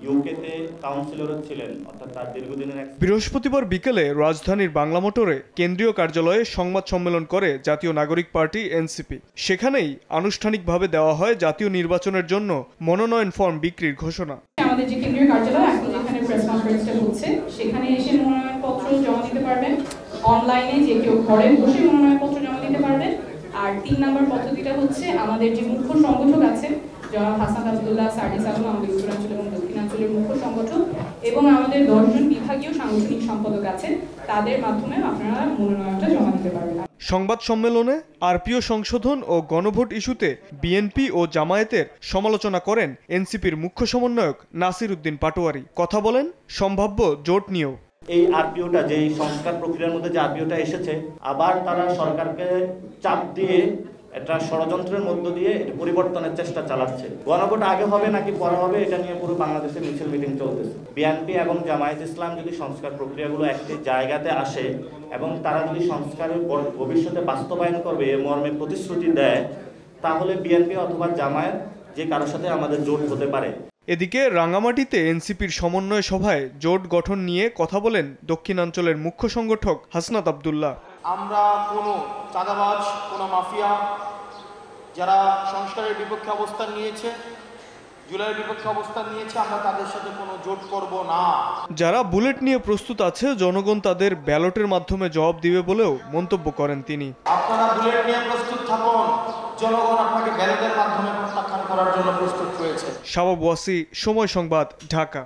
ইউকেতে কাউন্সিলরও ছিলেন, অর্থাৎ তার দীর্ঘদিনের। বৃহস্পতিবার বিকেলে রাজধানীর বাংলা মোটরে কেন্দ্রীয় কার্যালয়ে সংবাদ সম্মেলন করে জাতীয় নাগরিক পার্টি এনসিপি। সেখানেই আনুষ্ঠানিকভাবে দেওয়া হয় জাতীয় নির্বাচনের জন্য মনোনয়ন ফর্ম বিক্রির ঘোষণা। আমাদের যে কেন্দ্রীয় কার্যালয় এখন যেখানে প্রেস কনফারেন্সটা হচ্ছে, সেখানে এসে মনোনয়নপত্র জমা দিতে পারবেন। অনলাইনে যে কেউ ঘরে বসে মনোনয়নপত্র জমা দিতে পারবেন। আর ৩ নম্বর পদ্ধতিটা হচ্ছে আমাদের যে মুখ্য সংগঠক আছে জনাব হাসনাত আবদুল্লাহ, সার্জিস আলম, আমাদের উত্তরাঞ্চল এবং দক্ষিণাঞ্চলের মুখ্য সংগঠক এবং আমাদের ১০ জন বিভাগীয় সাংগঠনিক সম্পাদক আছে, তাদের মাধ্যমে আপনারা মনোনয়নটা জমা দিতে পারবেন। সংবাদ সম্মেলনে আরপিও সংশোধন ও গণভোট ইস্যুতে বিএনপি ও জামায়াতের সমালোচনা করেন এনসিপির মুখ্য সমন্বয়ক নাসির উদ্দিন পাটোয়ারি। কথা বলেন সম্ভাব্য জোট নিয়েও। এই আরপিওটা, যে সংস্কার প্রক্রিয়ার মধ্যে যে আরপিওটা এসেছে, আবার তারা সরকারকে চাপ দিয়ে একটা ষড়যন্ত্রের মধ্য দিয়ে এটা পরিবর্তনের চেষ্টা চালাচ্ছে। গণভোট আগে হবে নাকি পরে হবে, এটা নিয়ে পুরো বাংলাদেশে মিছিল মিটিং চলতেছে। বিএনপি এবং জামায়াত ইসলাম যদি সংস্কার প্রক্রিয়াগুলো একটি জায়গাতে আসে এবং তারা যদি সংস্কারের ভবিষ্যতে বাস্তবায়ন করবে এ মর্মে প্রতিশ্রুতি দেয়, তাহলে বিএনপি অথবা জামায়াত যে কারোর সাথে আমাদের জোট হতে পারে। এদিকে রাঙামাটিতে এনসিপির সমন্বয় সভায় জোট গঠন নিয়ে কথা বলেন দক্ষিণাঞ্চলের মুখ্য সংগঠক হাসনাত আবদুল্লাহ। আমরা কোনো চাঁদাবাজ, কোনো মাফিয়া যারা সংস্কারের বিপক্ষে অবস্থান নিয়েছে, জুলাইয়ের বিপক্ষে অবস্থান নিয়েছে, আমরা তাদের সাথে কোনো জোট করব না। যারা বুলেট নিয়ে প্রস্তুত আছে, জনগণ তাদের ব্যালটের মাধ্যমে জবাব দিবে বলেও মন্তব্য করেন তিনি। আপনারা বুলেট নিয়ে প্রস্তুত থাকুন, জনগণ আপনাকে ব্যালটের মাধ্যমে প্রত্যাখ্যান করার জন্য প্রস্তুত রয়েছে। শাবাব ওয়াসি, সময় সংবাদ, ঢাকা।